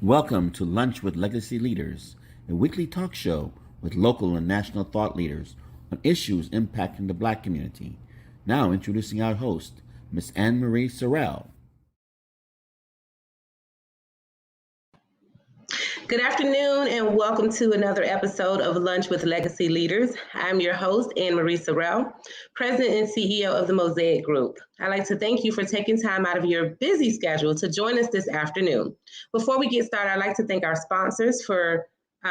Welcome to Lunch with Legacy Leaders, a weekly talk show with local and national thought leaders on issues impacting the Black community. Now introducing our host, Miss Anne-Marie Sorrell. Good afternoon and welcome to another episode of Lunch with Legacy Leaders. I'm your host, Anne-Marie Sorrell, President and CEO of the Mosaic Group. I'd like to thank you for taking time out of your busy schedule to join us this afternoon. Before we get started, I'd like to thank our sponsors for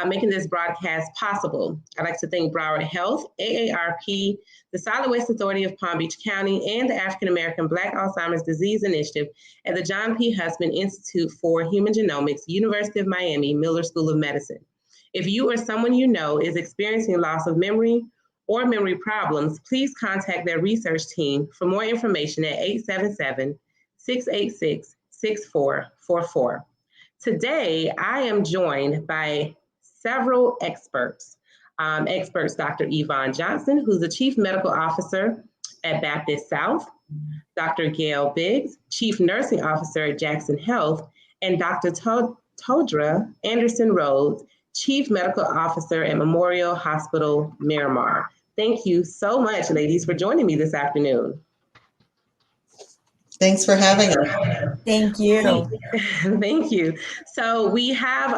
making this broadcast possible. I'd like to thank Broward Health, AARP, the Solid Waste Authority of Palm Beach County, and the African American Black Alzheimer's Disease Initiative at the John P. Husband Institute for Human Genomics, University of Miami, Miller School of Medicine. If you or someone you know is experiencing loss of memory or memory problems, please contact their research team for more information at 877-686-6444. Today, I am joined by several experts. Dr. Yvonne Johnson, who's the Chief Medical Officer at Baptist South, Dr. Gail Biggs, Chief Nursing Officer at Jackson Health, and Dr. Todra Anderson-Rhodes, Chief Medical Officer at Memorial Hospital, Miramar. Thank you so much, ladies, for joining me this afternoon. Thanks for having us. Thank you. Thank you. So we have,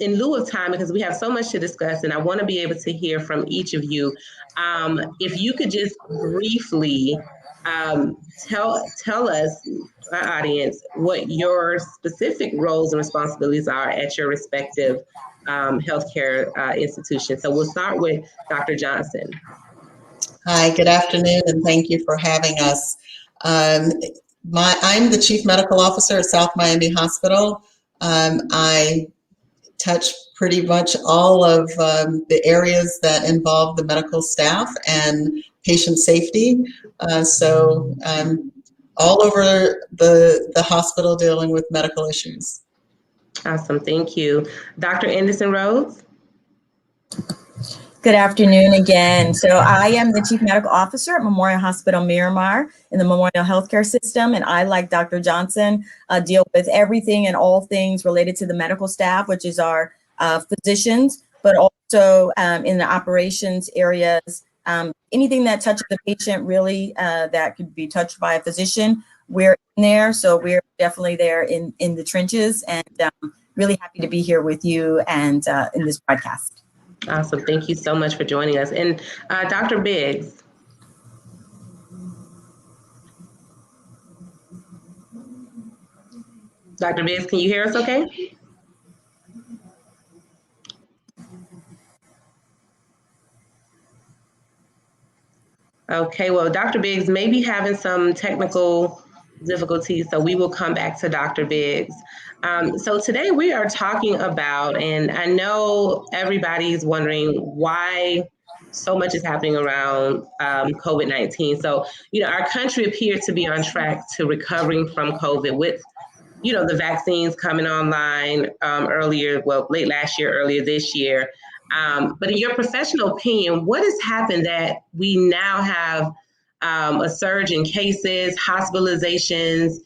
in lieu of time, because we have so much to discuss, and I want to be able to hear from each of you, if you could just briefly tell us, our audience, what your specific roles and responsibilities are at your respective healthcare institutions. So we'll start with Dr. Johnson. Hi, good afternoon, and thank you for having us. I'm the Chief Medical Officer at South Miami Hospital. I touch pretty much all of the areas that involve the medical staff and patient safety. So I'm all over the hospital dealing with medical issues. Awesome, thank you. Dr. Anderson-Rhodes? Good afternoon again. So I am the Chief Medical Officer at Memorial Hospital Miramar in the Memorial Healthcare System. And I, like Dr. Johnson, deal with everything and all things related to the medical staff, which is our physicians, but also in the operations areas, anything that touches the patient really that could be touched by a physician, we're in there. So we're definitely there in the trenches, and really happy to be here with you and in this broadcast. Awesome. Thank you so much for joining us. And Dr. Biggs. Dr. Biggs, can you hear us okay? Okay, well, Dr. Biggs may be having some technical difficulties, so we will come back to Dr. Biggs. So today we are talking about, and I know everybody's wondering why so much is happening around COVID-19. So, our country appears to be on track to recovering from COVID with, the vaccines coming online late last year, earlier this year. But in your professional opinion, what has happened that we now have a surge in cases, hospitalizations,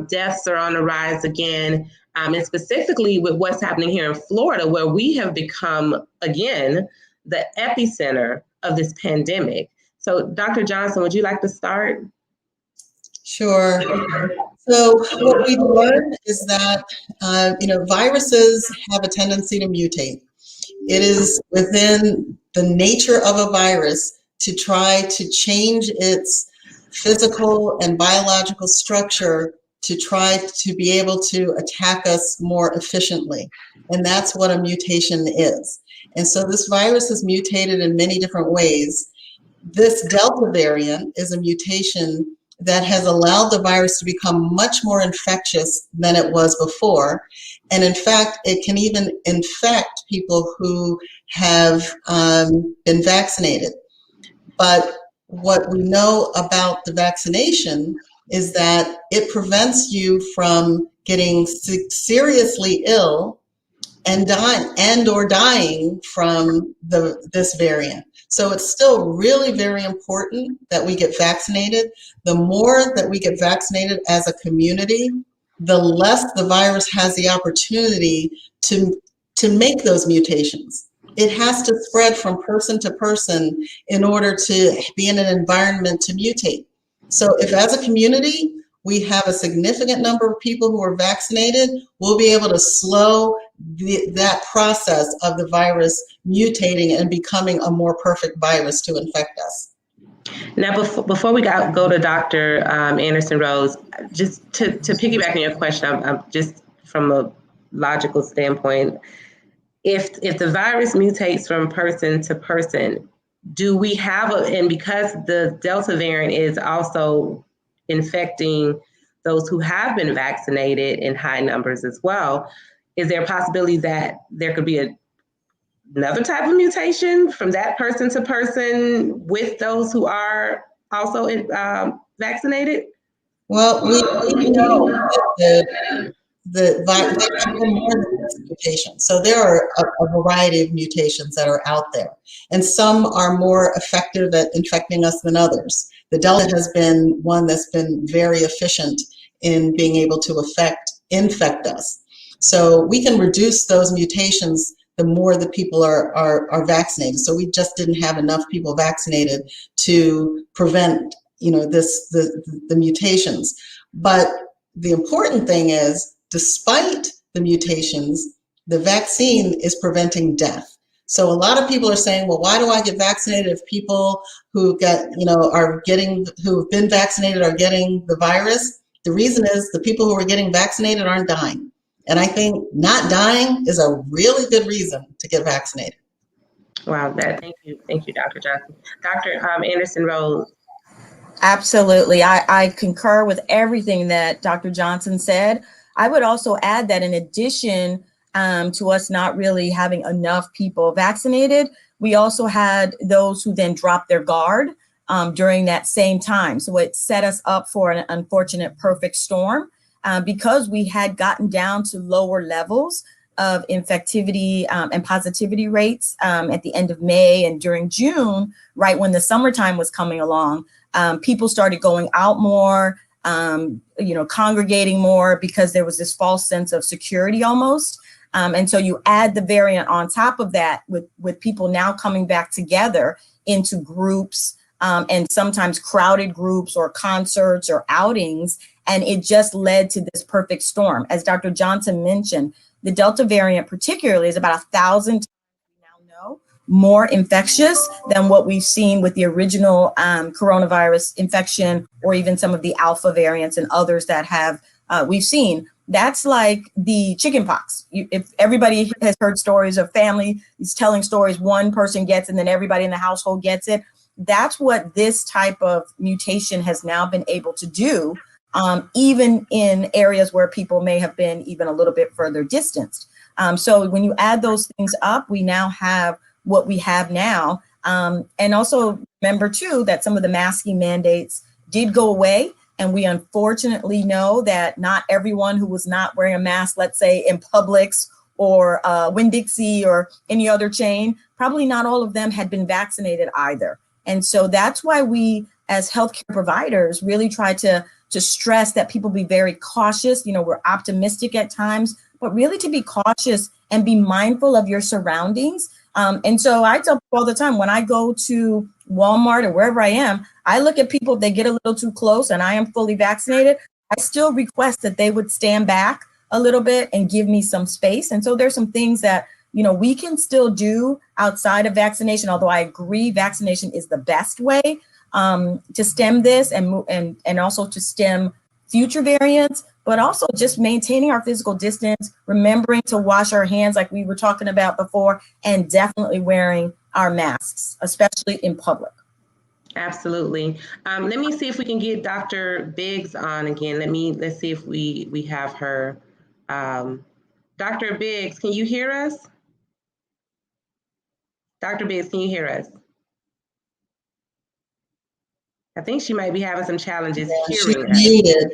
deaths are on the rise again, and specifically with what's happening here in Florida, where we have become, again, the epicenter of this pandemic. So, Dr. Johnson, would you like to start? Sure. So what we've learned is that, viruses have a tendency to mutate. It is within the nature of a virus to try to change its physical and biological structure to try to be able to attack us more efficiently. And that's what a mutation is. And so this virus is mutated in many different ways. This Delta variant is a mutation that has allowed the virus to become much more infectious than it was before. And in fact, it can even infect people who have been vaccinated. But what we know about the vaccination is that it prevents you from getting seriously ill and dying from this variant. So it's still really very important that we get vaccinated. The more that we get vaccinated as a community, the less the virus has the opportunity to make those mutations. It has to spread from person to person in order to be in an environment to mutate. So if as a community, we have a significant number of people who are vaccinated, we'll be able to slow that process of the virus mutating and becoming a more perfect virus to infect us. Now, before we go to Dr. Anderson-Rhodes, just to piggyback on your question, I'm just from a logical standpoint, if the virus mutates from person to person, do we have and because the Delta variant is also infecting those who have been vaccinated in high numbers as well, is there a possibility that there could be another type of mutation from that person to person with those who are also vaccinated? Well, we know that there are more than this mutation. So there are a variety of mutations that are out there, and some are more effective at infecting us than others. The Delta has been one that's been very efficient in being able to infect us. So we can reduce those mutations the more the people are vaccinated. So we just didn't have enough people vaccinated to prevent, the mutations. But the important thing is, despite the mutations, the vaccine is preventing death. So a lot of people are saying, well, why do I get vaccinated if people who who've been vaccinated are getting the virus? The reason is the people who are getting vaccinated aren't dying. And I think not dying is a really good reason to get vaccinated. Wow, thank you, Dr. Johnson. Dr. Anderson-Rhodes. Absolutely. I concur with everything that Dr. Johnson said. I would also add that in addition to us not really having enough people vaccinated, we also had those who then dropped their guard during that same time. So it set us up for an unfortunate perfect storm because we had gotten down to lower levels of infectivity and positivity rates at the end of May and during June, right when the summertime was coming along. People started going out more, congregating more because there was this false sense of security almost. And so you add the variant on top of that with people now coming back together into groups and sometimes crowded groups or concerts or outings. And it just led to this perfect storm. As Dr. Johnson mentioned, the Delta variant particularly is about 1,000 times we now know more infectious than what we've seen with the original coronavirus infection, or even some of the alpha variants and others that have we've seen. That's like the chickenpox. If everybody has heard stories of family is telling stories, one person gets and then everybody in the household gets it. That's what this type of mutation has now been able to do, even in areas where people may have been even a little bit further distanced. So when you add those things up, we now have what we have now. And also remember too, that some of the masking mandates did go away. And we unfortunately know that not everyone who was not wearing a mask, let's say in Publix or Winn-Dixie or any other chain, probably not all of them had been vaccinated either. And so that's why we as healthcare providers really try to stress that people be very cautious. We're optimistic at times, but really to be cautious and be mindful of your surroundings. And so I tell people all the time, when I go to Walmart or wherever I am, I look at people, if they get a little too close and I am fully vaccinated, I still request that they would stand back a little bit and give me some space. And so there's some things that, we can still do outside of vaccination, although I agree vaccination is the best way to stem this and also to stem future variants, but also just maintaining our physical distance, remembering to wash our hands like we were talking about before, and definitely wearing our masks, especially in public. Absolutely. Let me see if we can get Dr. Biggs on again. Let's see if we have her. Dr. Biggs, can you hear us? Dr. Biggs, can you hear us? I think she might be having some challenges hearing us. Muted.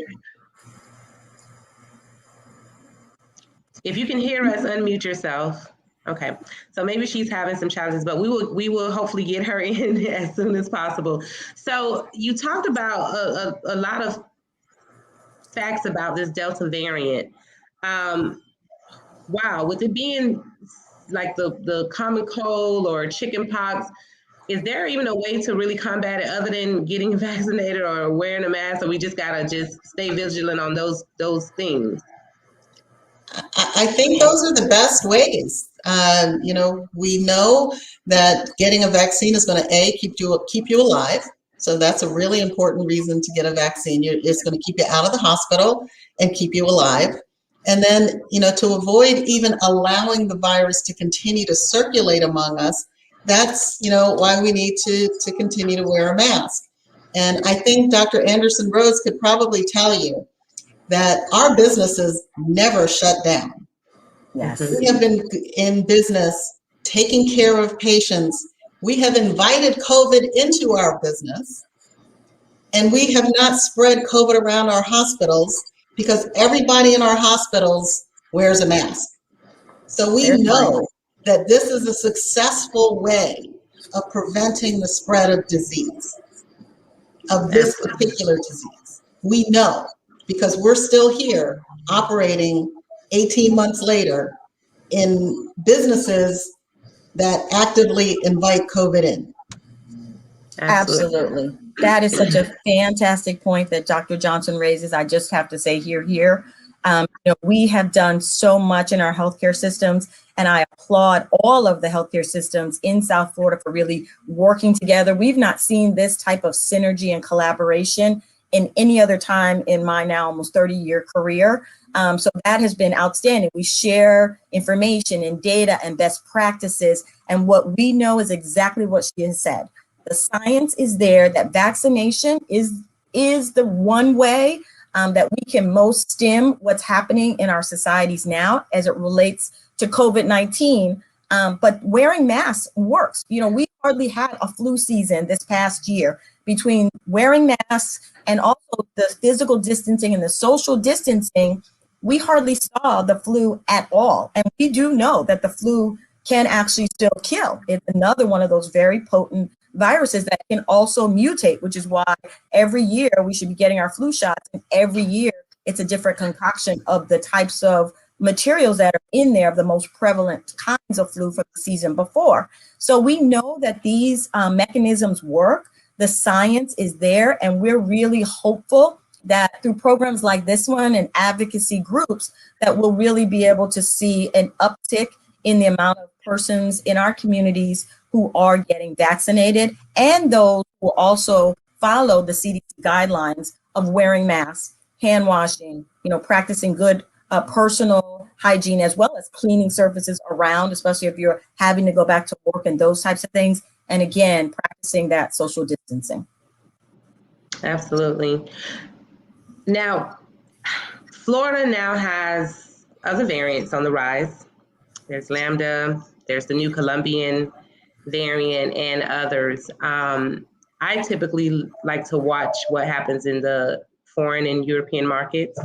If you can hear us, unmute yourself. Okay, so maybe she's having some challenges, but we will hopefully get her in as soon as possible. So you talked about a lot of facts about this Delta variant. Wow, with it being like the common cold or chicken pox, is there even a way to really combat it other than getting vaccinated or wearing a mask? Or we just gotta just stay vigilant on those things? I think those are the best ways. We know that getting a vaccine is going to keep you alive. So that's a really important reason to get a vaccine. It's going to keep you out of the hospital and keep you alive. And then, to avoid even allowing the virus to continue to circulate among us, that's, why we need to continue to wear a mask. And I think Dr. Anderson-Rhodes could probably tell you that our businesses never shut down. Yes. We have been in business taking care of patients. We have invited COVID into our business, and we have not spread COVID around our hospitals because everybody in our hospitals wears a mask. So we know that this is a successful way of preventing the spread of disease, of this particular disease. We know, because we're still here operating 18 months later in businesses that actively invite COVID in. Absolutely. That is such a fantastic point that Dr. Johnson raises. I just have to say here. We have done so much in our healthcare systems, and I applaud all of the healthcare systems in South Florida for really working together. We've not seen this type of synergy and collaboration in any other time in my now almost 30-year career. So that has been outstanding. We share information and data and best practices. And what we know is exactly what she has said. The science is there that vaccination is the one way that we can most stem what's happening in our societies now as it relates to COVID-19. But wearing masks works. We hardly had a flu season this past year. Between wearing masks and also the physical distancing and the social distancing, we hardly saw the flu at all. And we do know that the flu can actually still kill. It's another one of those very potent viruses that can also mutate, which is why every year we should be getting our flu shots. And every year it's a different concoction of the types of materials that are in there, of the most prevalent kinds of flu from the season before. So we know that these mechanisms work. The science is there, and we're really hopeful that through programs like this one and advocacy groups that we'll really be able to see an uptick in the amount of persons in our communities who are getting vaccinated, and those who also follow the CDC guidelines of wearing masks, hand washing, practicing good personal hygiene, as well as cleaning surfaces around, especially if you're having to go back to work and those types of things. And again, practicing that social distancing. Absolutely. Now, Florida now has other variants on the rise. There's Lambda, there's the new Colombian variant, and others. I typically like to watch what happens in the foreign and European markets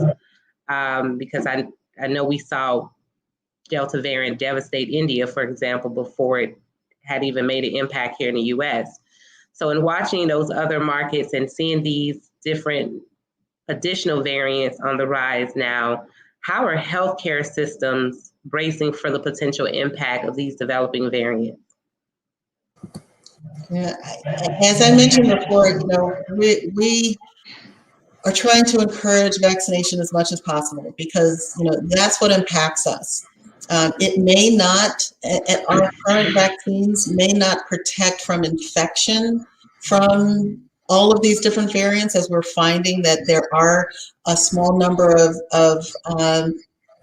because I know we saw Delta variant devastate India, for example, before it had even made an impact here in the US. So in watching those other markets and seeing these different additional variants on the rise now, how are healthcare systems bracing for the potential impact of these developing variants? Yeah, as I mentioned before, we are trying to encourage vaccination as much as possible because that's what impacts us. It may not, our current vaccines may not protect from infection from all of these different variants, as we're finding that there are a small number of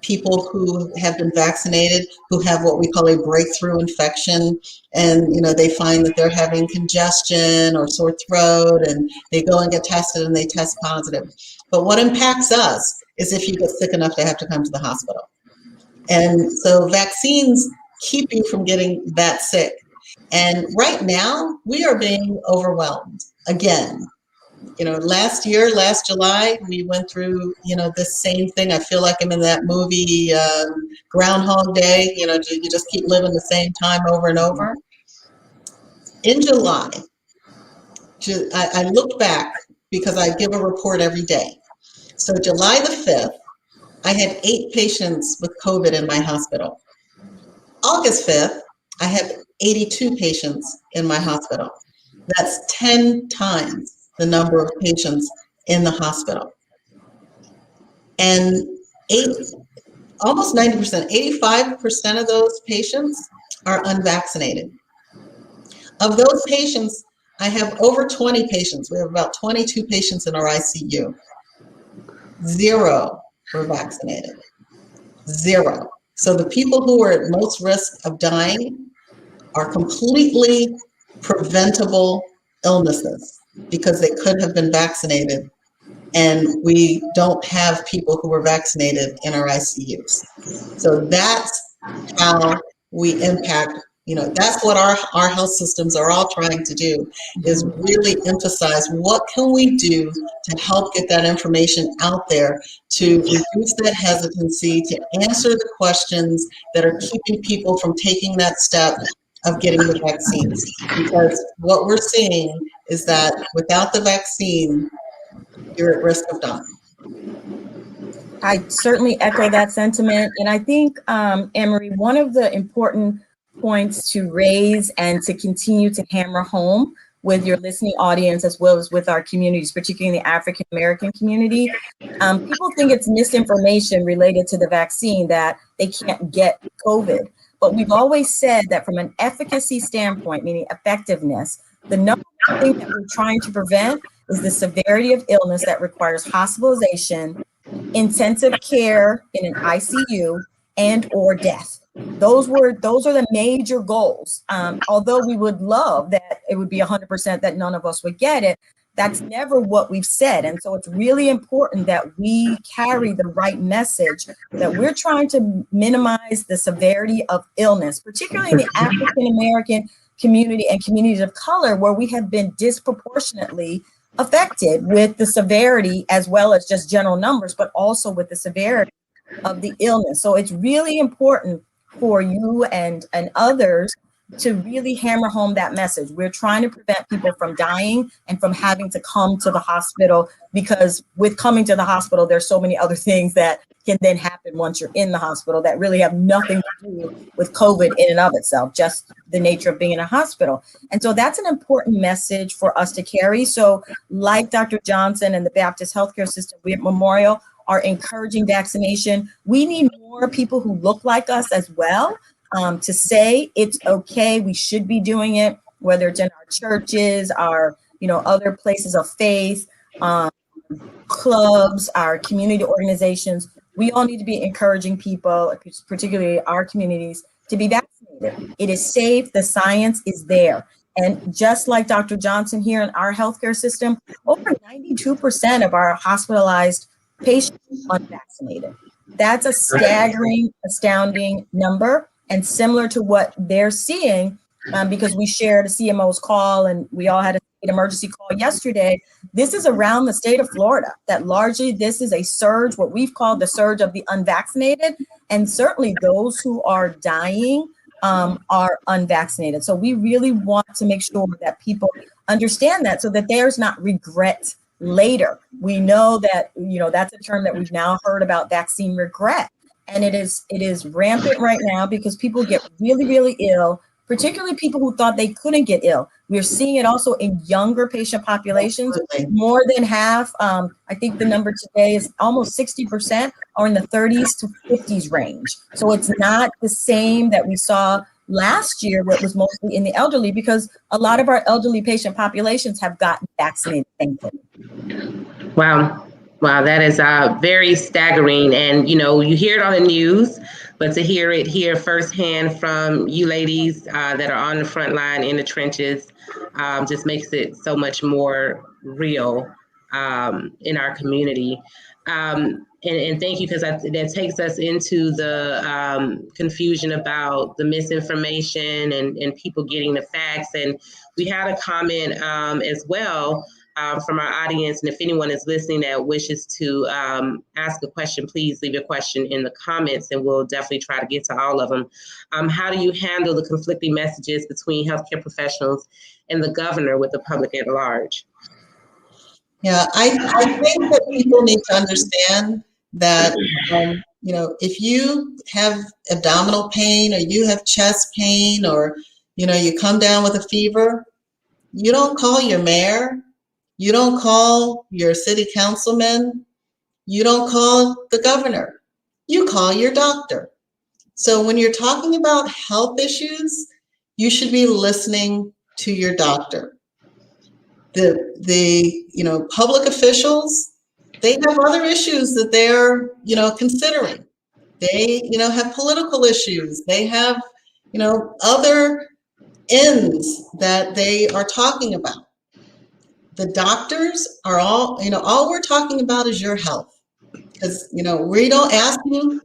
people who have been vaccinated who have what we call a breakthrough infection, and they find that they're having congestion or sore throat, and they go and get tested and they test positive. But what impacts us is if you get sick enough to have to come to the hospital. And so vaccines keep you from getting that sick. And right now we are being overwhelmed again. Last July, we went through, this same thing. I feel like I'm in that movie, Groundhog Day. You just keep living the same time over and over. In July, I looked back because I give a report every day. So July the 5th, I had 8 patients with COVID in my hospital. August 5th, I have 82 patients in my hospital. That's 10 times the number of patients in the hospital. And almost 90%, 85% of those patients are unvaccinated. Of those patients, I have over 20 patients. We have about 22 patients in our ICU. 0 were vaccinated. 0. So the people who are at most risk of dying are completely preventable illnesses because they could have been vaccinated, and we don't have people who were vaccinated in our ICUs. So that's how we impact, that's what our health systems are all trying to do, is really emphasize what can we do to help get that information out there, to reduce that hesitancy, to answer the questions that are keeping people from taking that step of getting the vaccines. Because what we're seeing is that without the vaccine, you're at risk of dying. I certainly echo that sentiment. And I think, Anne-Marie, one of the important points to raise and to continue to hammer home with your listening audience, as well as with our communities, particularly the African-American community, people think it's misinformation related to the vaccine that they can't get COVID. But we've always said that from an efficacy standpoint, meaning effectiveness, the number one thing that we're trying to prevent is the severity of illness that requires hospitalization, intensive care in an ICU, and or death. Those are the major goals. Although we would love that it would be 100% that none of us would get it, that's never what we've said. And so it's really important that we carry the right message, that we're trying to minimize the severity of illness, particularly in the African-American community and communities of color, where we have been disproportionately affected with the severity, as well as just general numbers, but also with the severity of the illness. So it's really important for you and others to really hammer home that message. We're trying to prevent people from dying and from having to come to the hospital, because with coming to the hospital, there's so many other things that can then happen once you're in the hospital that really have nothing to do with COVID in and of itself, just the nature of being in a hospital. And so that's an important message for us to carry. So like Dr. Johnson and the Baptist Healthcare System, we at Memorial are encouraging vaccination. We need more people who look like us as well, to say it's okay, we should be doing it, whether it's in our churches, our other places of faith, clubs, our community organizations. We all need to be encouraging people, particularly our communities, to be vaccinated. It is safe, the science is there. And just like Dr. Johnson here in our healthcare system, over 92% of our hospitalized patients are unvaccinated. That's a staggering, astounding number. And similar to what they're seeing, because we shared a CMO's call and we all had an emergency call yesterday, this is around the state of Florida, that largely this is a surge, what we've called the surge of the unvaccinated. And certainly those who are dying are unvaccinated. So we really want to make sure that people understand that, so that there's not regret later. We know that, that's a term that we've now heard about, vaccine regret. And it is rampant right now because people get really, really ill, particularly people who thought they couldn't get ill. We're seeing it also in younger patient populations. More than half, I think the number today is almost 60% are in the 30s to 50s range. So it's not the same that we saw last year, where it was mostly in the elderly, because a lot of our elderly patient populations have gotten vaccinated, thankfully. Wow, that is very staggering. And, you hear it on the news, but to hear it here firsthand from you ladies that are on the front line in the trenches just makes it so much more real in our community. And thank you, because that takes us into the confusion about the misinformation and people getting the facts. And we had a comment as well from our audience. And if anyone is listening that wishes to ask a question, please leave your question in the comments and we'll definitely try to get to all of them. How do you handle the conflicting messages between healthcare professionals and the governor with the public at large? Yeah, I think that people need to understand that, if you have abdominal pain or you have chest pain or, you come down with a fever, you don't call your mayor, you don't call your city councilman, you don't call the governor, you call your doctor. So when you're talking about health issues, you should be listening to your doctor. The public officials, they have other issues that they're considering. They have political issues. They have other ends that they are talking about. The doctors are all we're talking about is your health, because we don't ask you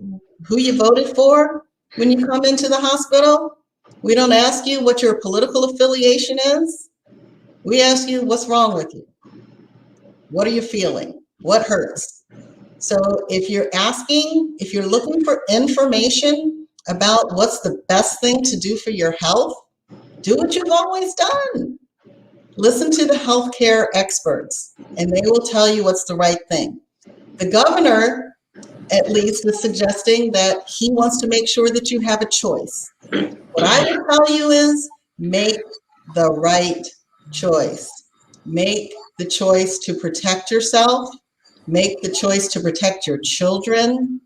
who you voted for when you come into the hospital. We don't ask you what your political affiliation is. We ask you what's wrong with you. What are you feeling? What hurts? So if you're looking for information about what's the best thing to do for your health, do what you've always done. Listen to the healthcare experts, and they will tell you what's the right thing. The governor, at least, is suggesting that he wants to make sure that you have a choice. What I would tell you is make the right choice. Make the choice to protect yourself. Make the choice to protect your children.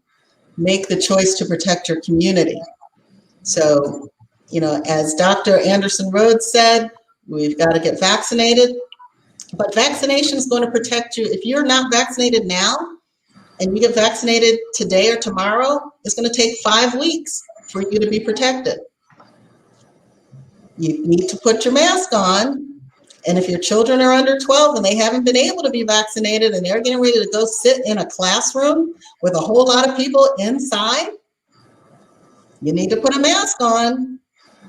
Make the choice to protect your community. So, as Dr. Anderson-Rhodes said, we've got to get vaccinated. But vaccination is going to protect you. If you're not vaccinated now and you get vaccinated today or tomorrow, it's going to take 5 weeks for you to be protected. You need to put your mask on. And if your children are under 12 and they haven't been able to be vaccinated and they're getting ready to go sit in a classroom with a whole lot of people inside, you need to put a mask on.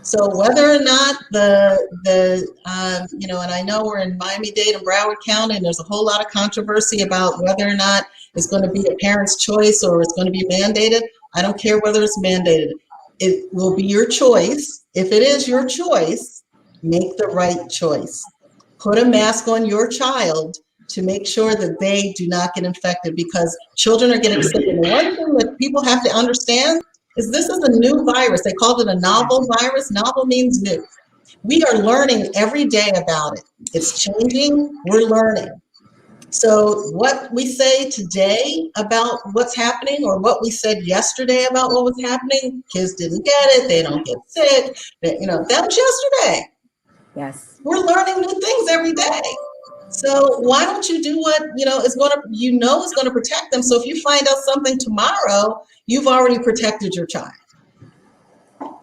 So whether or not and I know we're in Miami-Dade and Broward County, and there's a whole lot of controversy about whether or not it's going to be a parent's choice or it's going to be mandated. I don't care whether it's mandated. It will be your choice. If it is your choice, make the right choice. Put a mask on your child to make sure that they do not get infected, because children are getting sick. And the one thing that people have to understand is this is a new virus. They called it a novel virus. Novel means new. We are learning every day about it. It's changing. We're learning. So what we say today about what's happening, or what we said yesterday about what was happening, kids didn't get it. They don't get sick. That was yesterday. Yes. We're learning new things every day. So why don't you do what is going to protect them? So if you find out something tomorrow, you've already protected your child.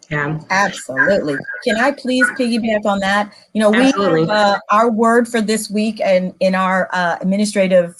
Yeah, absolutely. Can I please piggyback on that? Absolutely. We have our word for this week, and in our administrative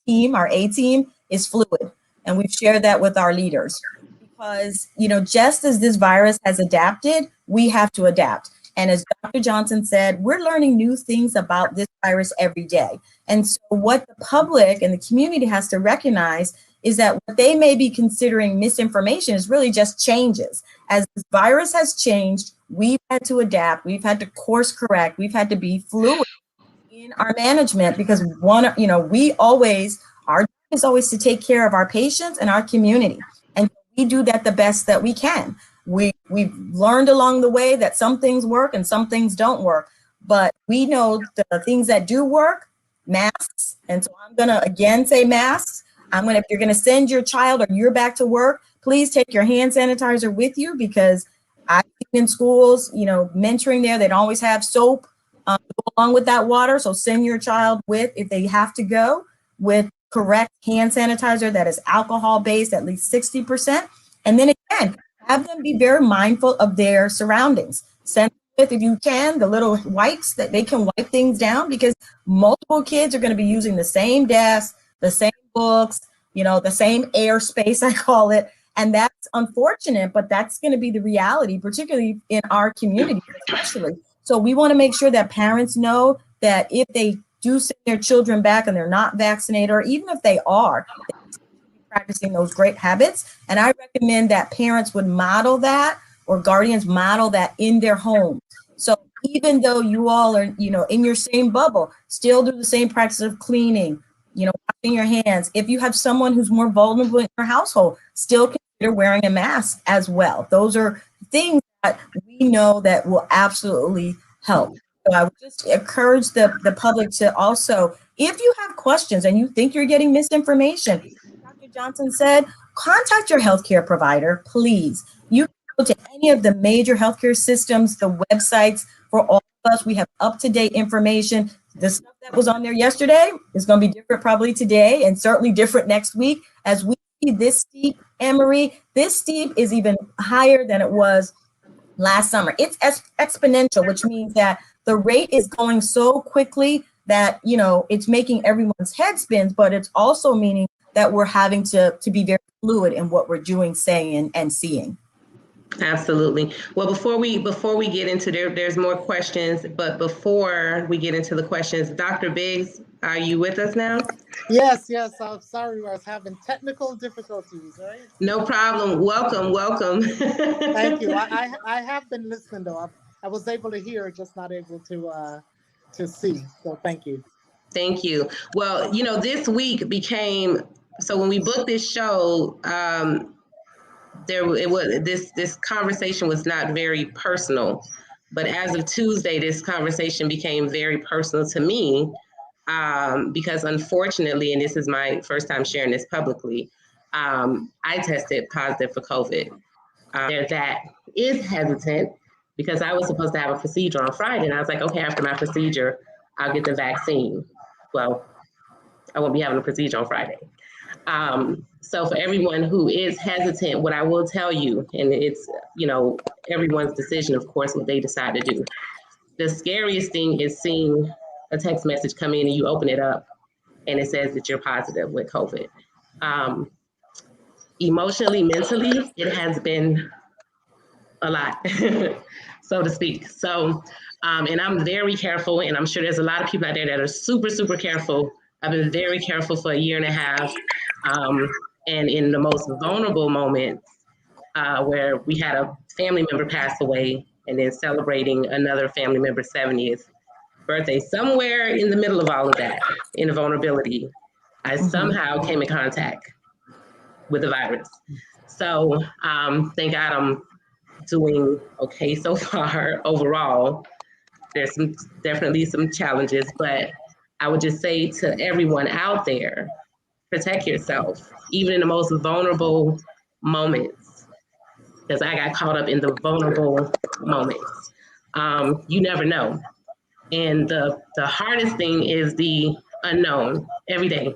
team, our A team, is fluid, and we've shared that with our leaders, because just as this virus has adapted, we have to adapt. And as Dr. Johnson said, we're learning new things about this virus every day. And so what the public and the community has to recognize is that what they may be considering misinformation is really just changes. As this virus has changed, we've had to adapt, we've had to course correct, we've had to be fluid in our management, because our job is always to take care of our patients and our community. And we do that the best that we can. We've learned along the way that some things work and some things don't work, but we know the things that do work, masks. And so I'm going to again say masks. If you're going to send your child or you're back to work, please take your hand sanitizer with you, because I've been in schools, mentoring there, they don't always have soap go along with that water. So send your child with, if they have to go, with correct hand sanitizer that is alcohol based, at least 60%. And then again, have them be very mindful of their surroundings. Send with, if you can, the little wipes that they can wipe things down, because multiple kids are going to be using the same desk, the same books, the same airspace, I call it. And that's unfortunate, but that's going to be the reality, particularly in our community, especially. So we want to make sure that parents know that if they do send their children back and they're not vaccinated, or even if they are, practicing those great habits. And I recommend that parents would model that, or guardians model that in their home. So even though you all are, in your same bubble, still do the same practice of cleaning, washing your hands. If you have someone who's more vulnerable in your household, still consider wearing a mask as well. Those are things that we know that will absolutely help. So I would just encourage the public to also, if you have questions and you think you're getting misinformation, Dr. Johnson said, contact your healthcare provider, please. You can go to any of the major healthcare systems, the websites for all of us. We have up-to-date information. The stuff that was on there yesterday is going to be different probably today and certainly different next week. As we see this steep, Anne-Marie, this steep is even higher than it was last summer. It's exponential, which means that the rate is going so quickly that, it's making everyone's head spins, but it's also meaning that we're having to be very fluid in what we're doing, saying, and seeing. Absolutely. Well, before we get into there's more questions, but before we get into the questions, Dr. Biggs, are you with us now? Yes. I'm sorry, I was having technical difficulties, right? No problem. Welcome. Thank you. I have been listening though. I was able to hear, just not able to see. So thank you. Thank you. Well, this week became, so when we booked this show, this conversation was not very personal, but as of Tuesday, this conversation became very personal to me, because unfortunately, and this is my first time sharing this publicly, I tested positive for COVID. That is hesitant because I was supposed to have a procedure on Friday, and I was like, okay, after my procedure, I'll get the vaccine. Well, I won't be having a procedure on Friday. So for everyone who is hesitant, what I will tell you, and it's, everyone's decision, of course, what they decide to do. The scariest thing is seeing a text message come in and you open it up and it says that you're positive with COVID. Emotionally, mentally, it has been a lot, so to speak. So, and I'm very careful, and I'm sure there's a lot of people out there that are super, super careful. I've been very careful for a year and a half. And in the most vulnerable moments, where we had a family member pass away and then celebrating another family member's 70th birthday, somewhere in the middle of all of that, in the vulnerability, I somehow came in contact with the virus. So thank God I'm doing okay so far overall. There's definitely some challenges, but I would just say to everyone out there, protect yourself, even in the most vulnerable moments, because I got caught up in the vulnerable moments. You never know. And the hardest thing is the unknown. Every day,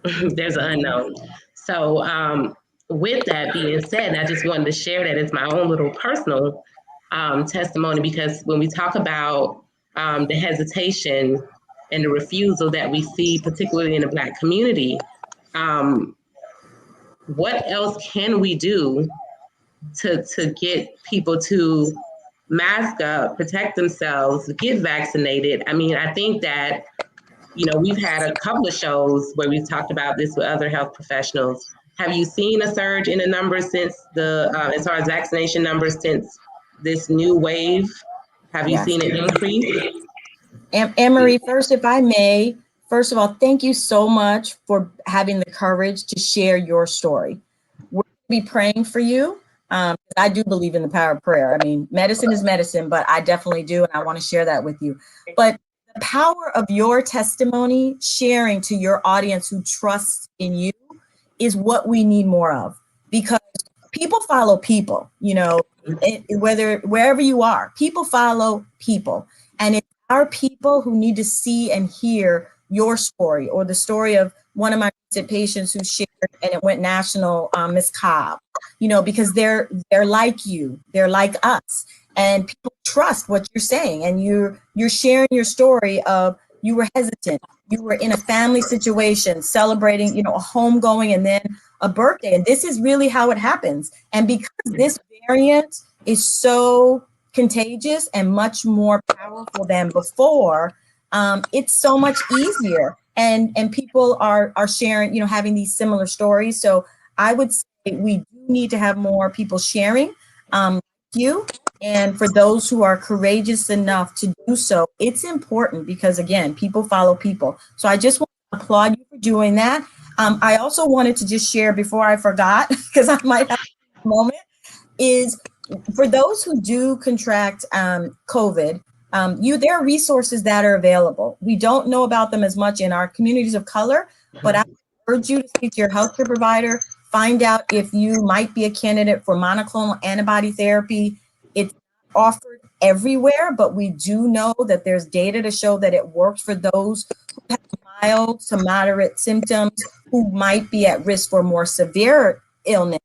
there's an unknown. So with that being said, I just wanted to share that it's my own little personal testimony, because when we talk about the hesitation and the refusal that we see, particularly in the Black community, what else can we do to get people to mask up, protect themselves, get vaccinated? I mean, I think that, we've had a couple of shows where we've talked about this with other health professionals. Have you seen a surge in the numbers since as far as vaccination numbers since this new wave? Have you seen an increase? Anne-Marie, first, if I may, first of all, thank you so much for having the courage to share your story. We're going to be praying for you. I do believe in the power of prayer. I mean, medicine is medicine, but I definitely do, and I want to share that with you. But the power of your testimony, sharing to your audience who trusts in you, is what we need more of, because people follow people, wherever you are, people follow people. And it's our people who need to see and hear your story, or the story of one of my recent patients who shared, and it went national, Ms. Cobb, because they're like you, they're like us, and people trust what you're saying, and you're sharing your story of you were hesitant, you were in a family situation, celebrating, a homegoing and then a birthday, and this is really how it happens. And because this variant is so contagious and much more powerful than before, it's so much easier, and people are sharing, having these similar stories. So I would say we do need to have more people sharing you, And for those who are courageous enough to do so, it's important because, again, people follow people. So I just want to applaud you for doing that. I also wanted to just share before I forgot, because I might have a moment, is for those who do contract COVID, there are resources that are available. We don't know about them as much in our communities of color, but I urge you to speak to your healthcare provider, find out if you might be a candidate for monoclonal antibody therapy. It's offered everywhere, but we do know that there's data to show that it works for those who have mild to moderate symptoms who might be at risk for more severe illness.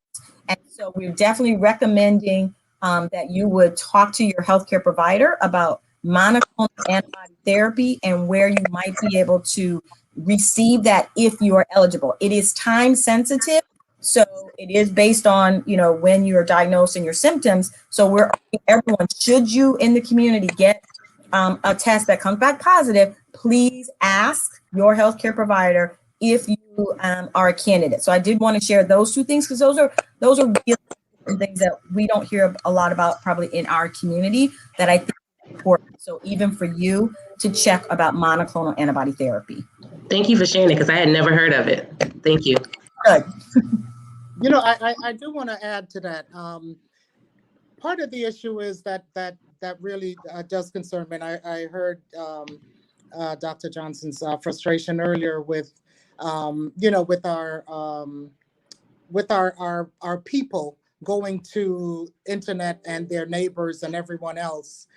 And so we're definitely recommending that you would talk to your healthcare provider about monoclonal antibody therapy and where you might be able to receive that if you are eligible. It is time sensitive, so it is based on, when you're diagnosed and your symptoms. So we're urging everyone, should you in the community get a test that comes back positive, please ask your healthcare provider if you are a candidate. So I did want to share those two things because those are real things that we don't hear a lot about probably in our community that I think is important. So even for you to check about monoclonal antibody therapy. Thank you for sharing it because I had never heard of it. Thank you. Good. I do want to add to that. Part of the issue is that really does concern me. And I heard Dr. Johnson's frustration earlier with with our people going to internet and their neighbors and everyone else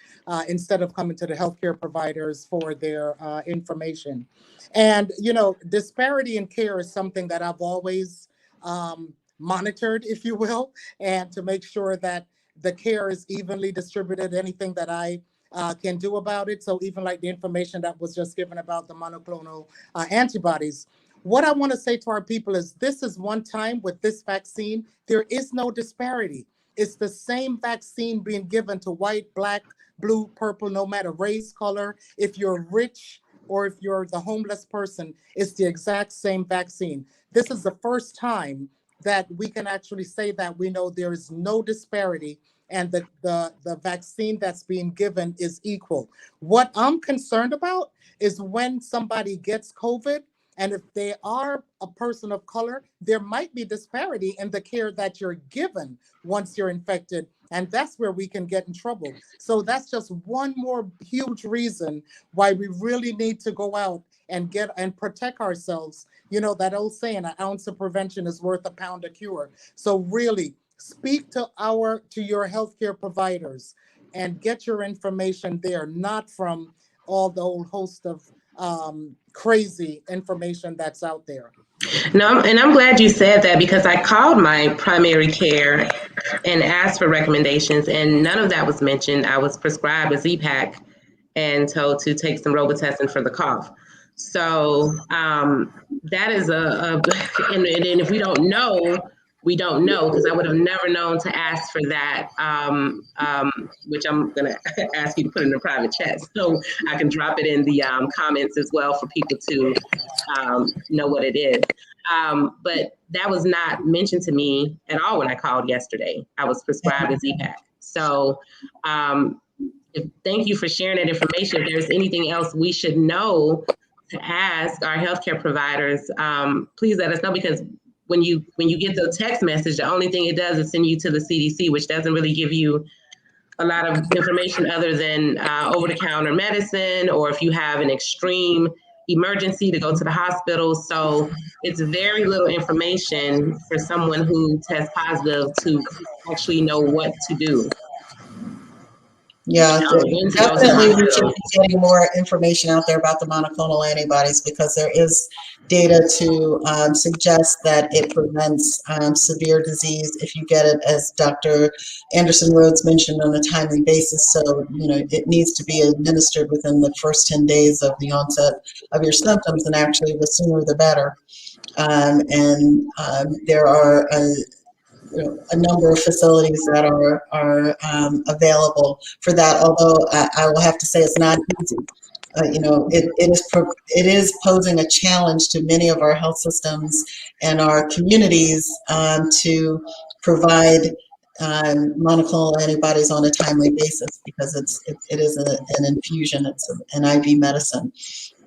instead of coming to the healthcare providers for their information. And, disparity in care is something that I've always monitored, if you will, and to make sure that the care is evenly distributed, anything that I can do about it. So even like the information that was just given about the monoclonal antibodies, what I want to say to our people is this is one time with this vaccine, there is no disparity. It's the same vaccine being given to white, black, blue, purple, no matter race, color. If you're rich or if you're the homeless person, it's the exact same vaccine. This is the first time that we can actually say that we know there is no disparity and that the vaccine that's being given is equal. What I'm concerned about is when somebody gets COVID, and if they are a person of color, there might be disparity in the care that you're given once you're infected. And that's where we can get in trouble. So that's just one more huge reason why we really need to go out and get and protect ourselves. That old saying, an ounce of prevention is worth a pound of cure. So really speak to your healthcare providers and get your information there, not from all the old host of crazy information that's out there. No, and I'm glad you said that because I called my primary care and asked for recommendations, and none of that was mentioned. I was prescribed a Z-Pak and told to take some Robitussin for the cough. So that is and if we don't know, we don't know, because I would have never known to ask for that, which I'm going to ask you to put in the private chat so I can drop it in the comments as well for people to know what it is. But that was not mentioned to me at all when I called yesterday. I was prescribed a Z-Pak. So thank you for sharing that information. If there's anything else we should know to ask our healthcare providers, please let us know, because when you get the text message, the only thing it does is send you to the CDC, which doesn't really give you a lot of information other than over-the-counter medicine, or if you have an extreme emergency to go to the hospital. So it's very little information for someone who tests positive to actually know what to do. Yeah, definitely we should be getting more information out there about the monoclonal antibodies, because there is data to suggest that it prevents severe disease if you get it, as Dr. Anderson-Rhodes mentioned, on a timely basis. So, it needs to be administered within the first 10 days of the onset of your symptoms, and actually the sooner the better. There are a number of facilities that are available for that, although I will have to say it's not easy. It is posing a challenge to many of our health systems and our communities to provide monoclonal antibodies on a timely basis because it is an infusion. It's an IV medicine.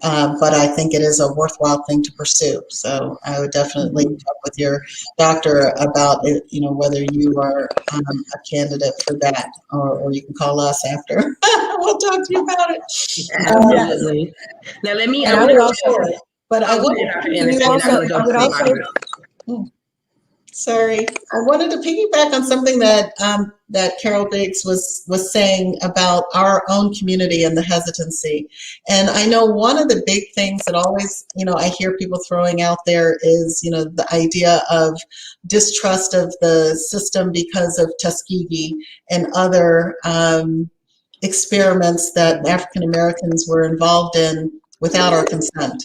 But I think it is a worthwhile thing to pursue. So I would definitely talk with your doctor about it, whether you are a candidate for that, or you can call us after. We'll talk to you about it. Absolutely. Now let me. And I would also. But I would. Sorry, I wanted to piggyback on something that that Carol Biggs was saying about our own community and the hesitancy. And I know one of the big things that always, I hear people throwing out there is, the idea of distrust of the system because of Tuskegee and other experiments that African Americans were involved in without our consent.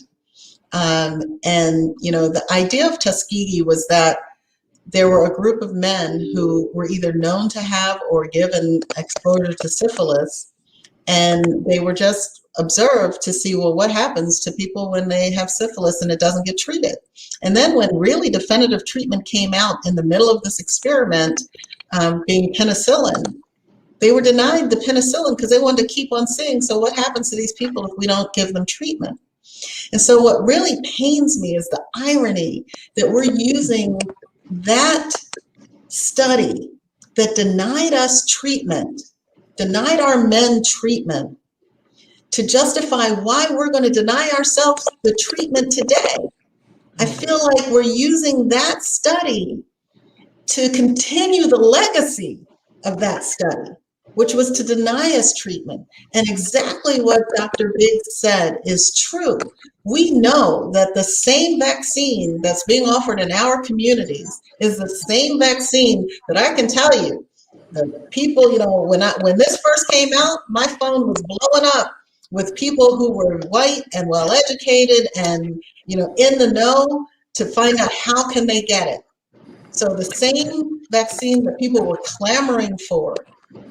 And, the idea of Tuskegee was that there were a group of men who were either known to have or given exposure to syphilis, and they were just observed to see, well, what happens to people when they have syphilis and it doesn't get treated. And then when really definitive treatment came out in the middle of this experiment, being penicillin, they were denied the penicillin because they wanted to keep on seeing, so what happens to these people if we don't give them treatment? And so what really pains me is the irony that we're using that study that denied us treatment, denied our men treatment, to justify why we're going to deny ourselves the treatment today. I feel like we're using that study to continue the legacy of that study, which was to deny us treatment. And exactly what Dr. Biggs said is true. We know that the same vaccine that's being offered in our communities is the same vaccine that I can tell you, the people, when this first came out, my phone was blowing up with people who were white and well-educated and, in the know to find out how can they get it. So the same vaccine that people were clamoring for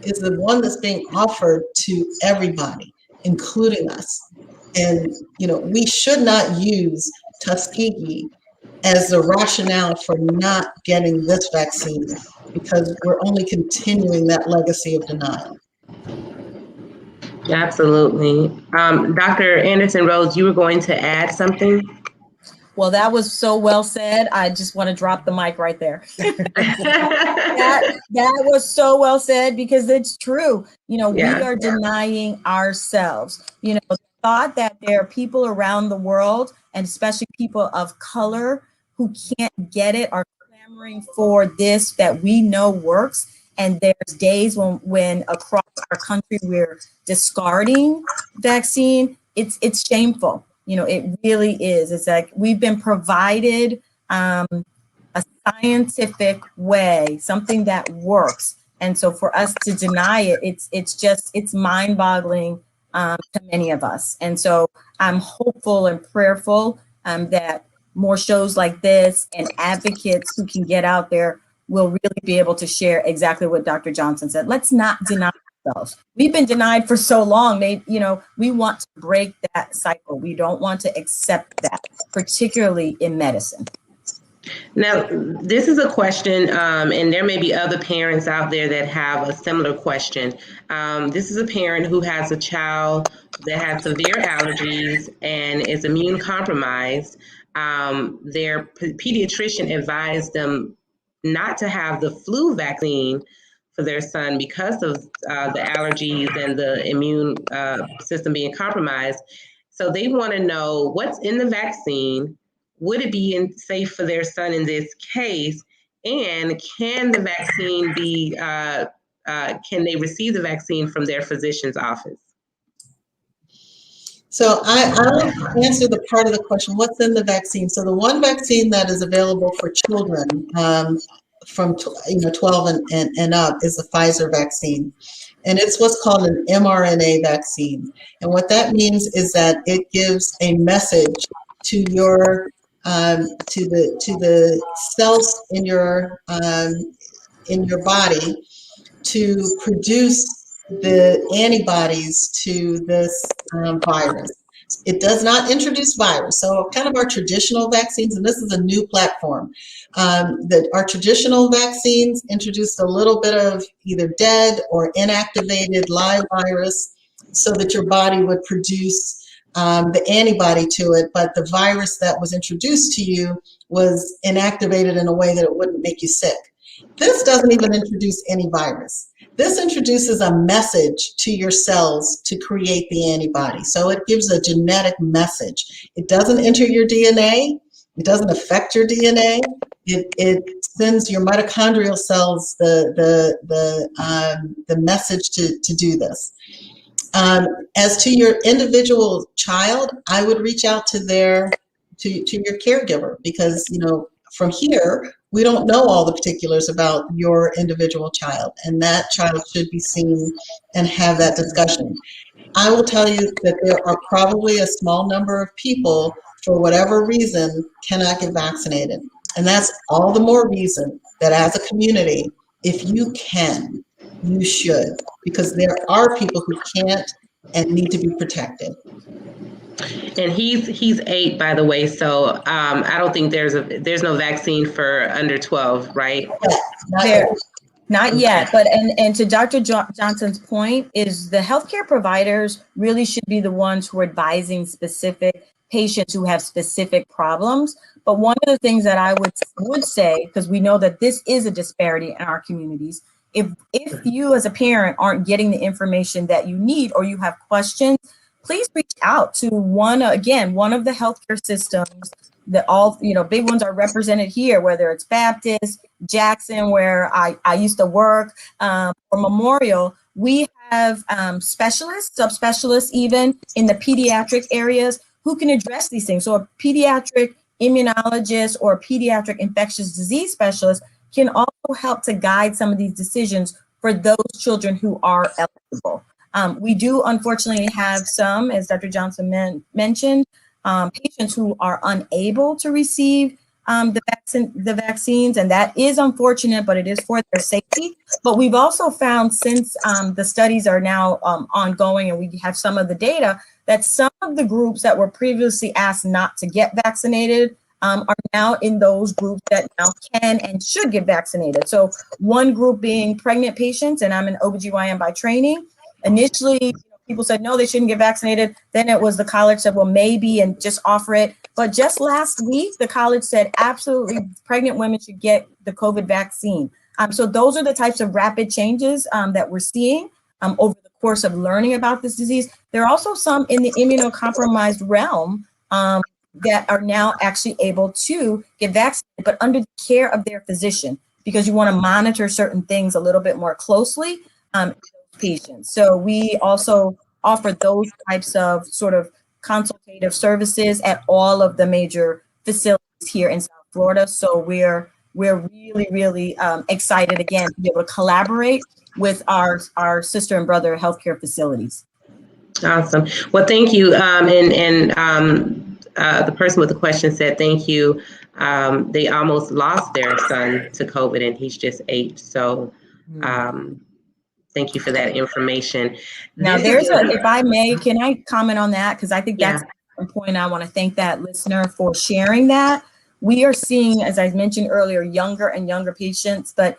is the one that's being offered to everybody, including us. And, we should not use Tuskegee as the rationale for not getting this vaccine, because we're only continuing that legacy of denial. Absolutely. Dr. Anderson-Rhodes, you were going to add something? Well, that was so well said. I just want to drop the mic right there. that was so well said, because it's true. We are denying ourselves. The thought that there are people around the world, and especially people of color, who can't get it, are clamoring for this that we know works. And there's days when across our country we're discarding vaccine. It's shameful. It really is. It's like we've been provided a scientific way, something that works. And so for us to deny it, it's mind-boggling to many of us. And so I'm hopeful and prayerful that more shows like this and advocates who can get out there will really be able to share exactly what Dr. Johnson said. Let's not deny ourselves. We've been denied for so long. We want to break that cycle. We don't want to accept that, particularly in medicine. Now, this is a question, and there may be other parents out there that have a similar question. This is a parent who has a child that has severe allergies and is immune compromised. Their pediatrician advised them not to have the flu vaccine for their son because of the allergies and the immune system being compromised. So they want to know what's in the vaccine. Would it be safe for their son in this case? And can the vaccine be, can they receive the vaccine from their physician's office? So I'll answer the part of the question, what's in the vaccine? So the one vaccine that is available for children from 12 and up is the Pfizer vaccine. And it's what's called an mRNA vaccine. And what that means is that it gives a message to your to the cells in your body to produce the antibodies to this virus. It does not introduce virus. So kind of our traditional vaccines, and this is a new platform, that our traditional vaccines introduced a little bit of either dead or inactivated live virus so that your body would produce the antibody to it, but the virus that was introduced to you was inactivated in a way that it wouldn't make you sick. This doesn't even introduce any virus. This introduces a message to your cells to create the antibody. So it gives a genetic message. It doesn't enter your DNA. It doesn't affect your DNA. It sends your mitochondrial cells the message to do this. As to your individual child, I would reach out to your caregiver, because from here we don't know all the particulars about your individual child, and that child should be seen and have that discussion. I will tell you that there are probably a small number of people, for whatever reason, cannot get vaccinated, and that's all the more reason that as a community, if you can, you should, because there are people who can't and need to be protected. And he's 8, by the way, so I don't think there's no vaccine for under 12, right? Not yet, but and to Dr. Johnson's point is the healthcare providers really should be the ones who are advising specific patients who have specific problems. But one of the things that I would say, because we know that this is a disparity in our communities, if you as a parent aren't getting the information that you need or you have questions, please reach out to one of the healthcare systems that all, big ones are represented here, whether it's Baptist, Jackson, where I used to work, or Memorial. We have specialists, subspecialists, even in the pediatric areas who can address these things. So a pediatric immunologist or a pediatric infectious disease specialist can also help to guide some of these decisions for those children who are eligible. We do unfortunately have some, as Dr. Johnson mentioned, patients who are unable to receive the vaccines, and that is unfortunate, but it is for their safety. But we've also found, since the studies are now ongoing and we have some of the data, that some of the groups that were previously asked not to get vaccinated are now in those groups that now can and should get vaccinated. So one group being pregnant patients, and I'm an OBGYN by training. Initially, people said, no, they shouldn't get vaccinated. Then it was the college said, well, maybe, and just offer it. But just last week, the college said, absolutely, pregnant women should get the COVID vaccine. So those are the types of rapid changes that we're seeing over the course of learning about this disease. There are also some in the immunocompromised realm that are now actually able to get vaccinated, but under the care of their physician, because you want to monitor certain things a little bit more closely in patients. So we also offer those types of sort of consultative services at all of the major facilities here in South Florida. So we're really, really excited, again, to be able to collaborate with our sister and brother healthcare facilities. Awesome. Well, thank you. The person with the question said, thank you. They almost lost their son to COVID, and he's just 8. So thank you for that information. Now, if I may, can I comment on that? Because I think that's a point. I want to thank that listener for sharing that. We are seeing, as I mentioned earlier, younger and younger patients, but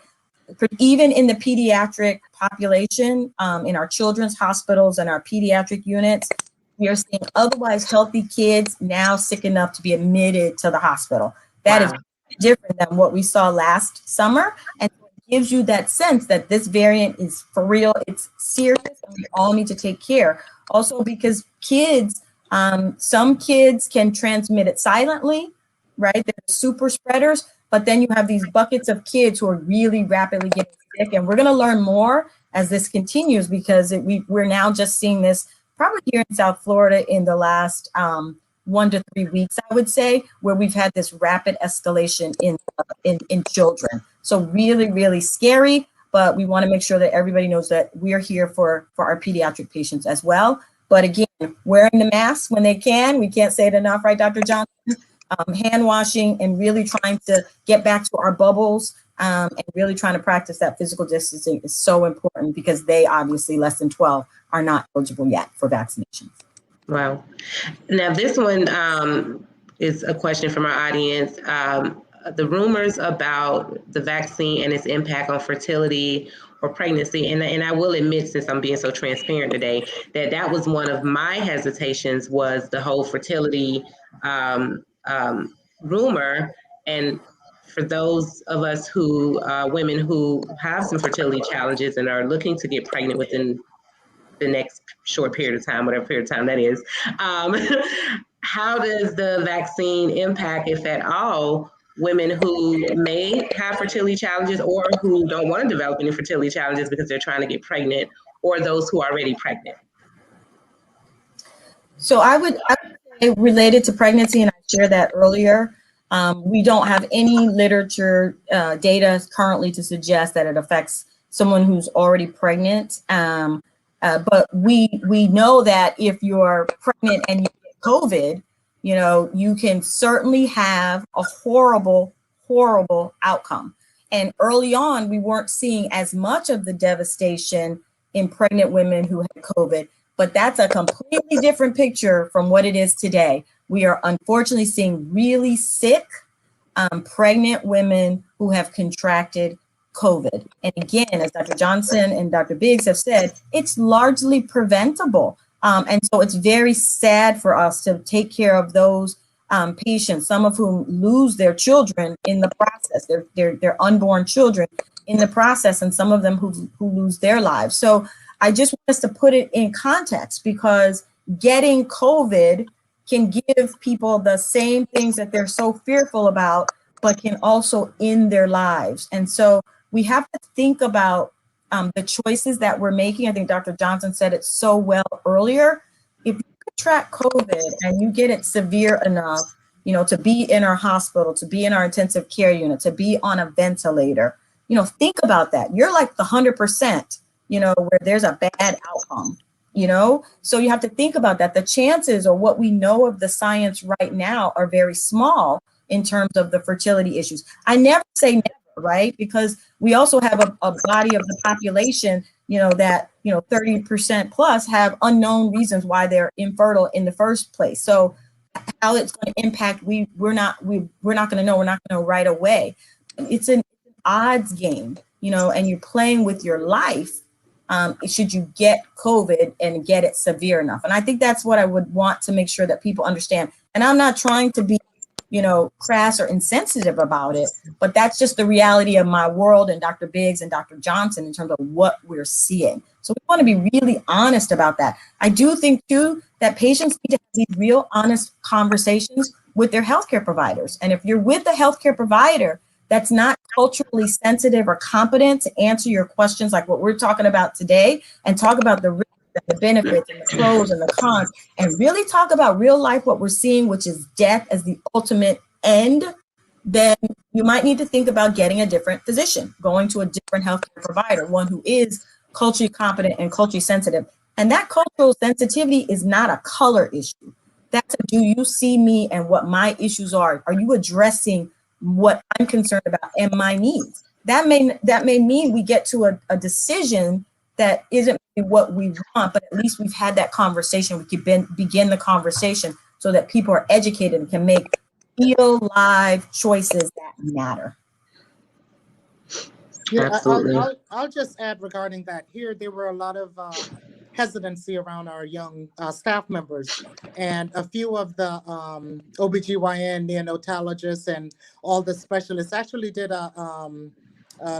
even in the pediatric population, in our children's hospitals and our pediatric units, we are seeing otherwise healthy kids now sick enough to be admitted to the hospital. That is different than what we saw last summer. And it gives you that sense that this variant is for real, it's serious, and we all need to take care. Also, because kids, some kids can transmit it silently, right? They're super spreaders, but then you have these buckets of kids who are really rapidly getting sick. And we're going to learn more as this continues, because we're now just seeing this probably here in South Florida in the last 1 to 3 weeks, I would say, where we've had this rapid escalation in children. So really, really scary, but we want to make sure that everybody knows that we're here for our pediatric patients as well. But again, wearing the mask when they can, we can't say it enough, right, Dr. Johnson? Hand washing and really trying to get back to our bubbles and really trying to practice that physical distancing is so important, because they obviously less than 12 are not eligible yet for vaccinations. Wow. Now, this one is a question from our audience. The rumors about the vaccine and its impact on fertility or pregnancy, and I will admit, since I'm being so transparent today, that was one of my hesitations, was the whole fertility rumor. And for those of us who, women who have some fertility challenges and are looking to get pregnant within the next short period of time, whatever period of time that is. Um, how does the vaccine impact, if at all, women who may have fertility challenges or who don't want to develop any fertility challenges because they're trying to get pregnant, or those who are already pregnant? So I would say, related to pregnancy, and I shared that earlier, we don't have any literature data currently to suggest that it affects someone who's already pregnant. But we know that if you're pregnant and you get COVID, you can certainly have a horrible, horrible outcome. And early on, we weren't seeing as much of the devastation in pregnant women who had COVID, but that's a completely different picture from what it is today. We are unfortunately seeing really sick, pregnant women who have contracted COVID. And again, as Dr. Johnson and Dr. Biggs have said, it's largely preventable. And so it's very sad for us to take care of those patients, some of whom lose their children in the process, their unborn children in the process, and some of them who lose their lives. So I just want us to put it in context, because getting COVID can give people the same things that they're so fearful about, but can also end their lives. And so we have to think about the choices that we're making. I think Dr. Johnson said it so well earlier. If you contract COVID and you get it severe enough, to be in our hospital, to be in our intensive care unit, to be on a ventilator, think about that. You're like the 100%, where there's a bad outcome, so you have to think about that. The chances, or what we know of the science right now, are very small in terms of the fertility issues. I never say never, right? Because we also have a body of the population, that 30% plus have unknown reasons why they're infertile in the first place. So how it's going to impact, we're not going to know. We're not going to know right away. It's an odds game, and you're playing with your life. Should you get COVID and get it severe enough? And I think that's what I would want to make sure that people understand. And I'm not trying to be, crass or insensitive about it, but that's just the reality of my world and Dr. Biggs and Dr. Johnson in terms of what we're seeing. So we want to be really honest about that. I do think too that patients need to have these real honest conversations with their healthcare providers. And if you're with a healthcare provider that's not culturally sensitive or competent to answer your questions like what we're talking about today, and talk about the risks and the benefits and the pros and the cons, and really talk about real life, what we're seeing, which is death as the ultimate end, then you might need to think about getting a different physician, going to a different healthcare provider, one who is culturally competent and culturally sensitive. And that cultural sensitivity is not a color issue. That's a, do you see me and what my issues are? Are you addressing what I'm concerned about and my needs? That may mean we get to a decision that isn't what we want, but at least we've had that conversation. We can begin the conversation so that people are educated and can make real live choices that matter. Yeah, Absolutely. I'll just add regarding that. Here, there were a lot of hesitancy around our young staff members, and a few of the OBGYN, neonatologists, and all the specialists actually did a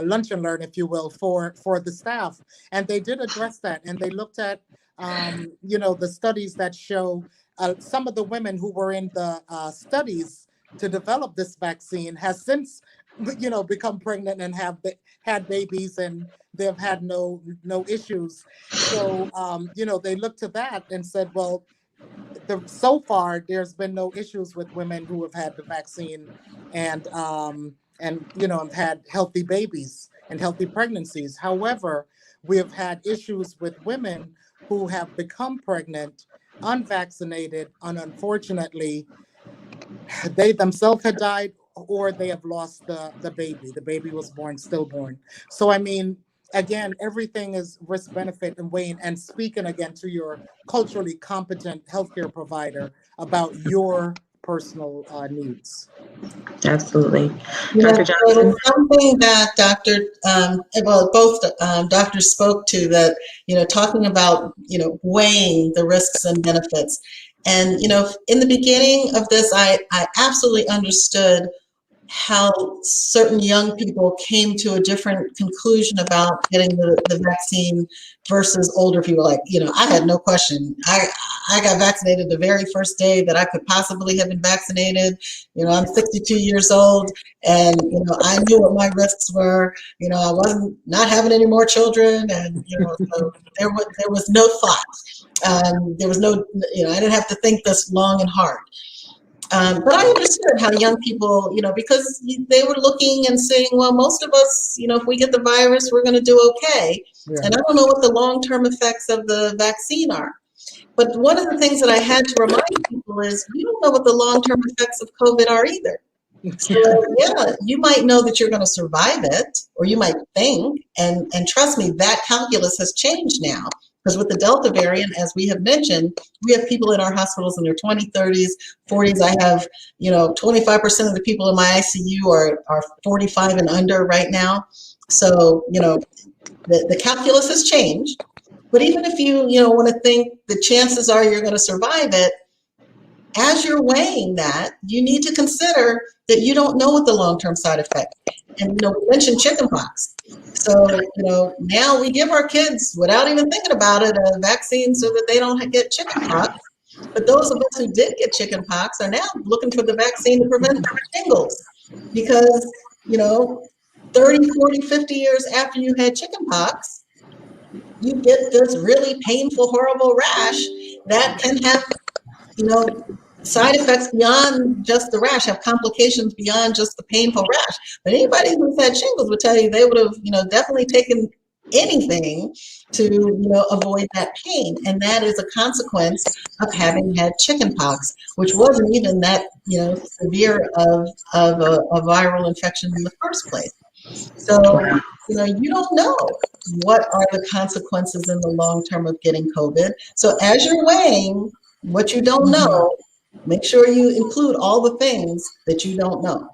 lunch and learn, if you will, for the staff, and they did address that, and they looked at the studies that show some of the women who were in the studies to develop this vaccine has since become pregnant and have had babies, and they've had no issues. So they looked to that and said, well, so far there's been no issues with women who have had the vaccine and have had healthy babies and healthy pregnancies. However, we have had issues with women who have become pregnant, unvaccinated, and unfortunately, they themselves had died, or they have lost the baby. The baby was born stillborn. So, I mean, again, everything is risk benefit and weighing, and speaking again to your culturally competent healthcare provider about your personal needs. Absolutely. Yeah, Dr. so Johnson? something that both doctors spoke to, that, talking about, weighing the risks and benefits. And, in the beginning of this, I absolutely understood how certain young people came to a different conclusion about getting the vaccine versus older people. Like, I had no question. I got vaccinated the very first day that I could possibly have been vaccinated. I'm 62 years old, and, I knew what my risks were. I wasn't not having any more children, and, so there was no thought. There was no, I didn't have to think this long and hard. But I understood how young people, because they were looking and saying, well, most of us, if we get the virus, we're going to do okay. Yeah. And I don't know what the long-term effects of the vaccine are. But one of the things that I had to remind people is, you don't know what the long-term effects of COVID are either. So yeah, you might know that you're going to survive it, or you might think, and trust me, that calculus has changed now. Because with the Delta variant, as we have mentioned, we have people in our hospitals in their 20s, 30s, 40s. I have, 25% of the people in my ICU are 45 and under right now. So, the calculus has changed. But even if you, want to think the chances are you're going to survive it, as you're weighing that, you need to consider that you don't know what the long-term side effect. And, we mentioned chickenpox. So, now we give our kids, without even thinking about it, a vaccine so that they don't get chickenpox. But those of us who did get chickenpox are now looking for the vaccine to prevent shingles. Because, 30, 40, 50 years after you had chickenpox, you get this really painful, horrible rash that can have, side effects beyond just the rash, have complications beyond just the painful rash. But anybody who's had shingles would tell you they would have, definitely taken anything to, avoid that pain. And that is a consequence of having had chickenpox, which wasn't even that, severe of a viral infection in the first place. So, you don't know what are the consequences in the long term of getting COVID. So as you're weighing what you don't know, make sure you include all the things that you don't know.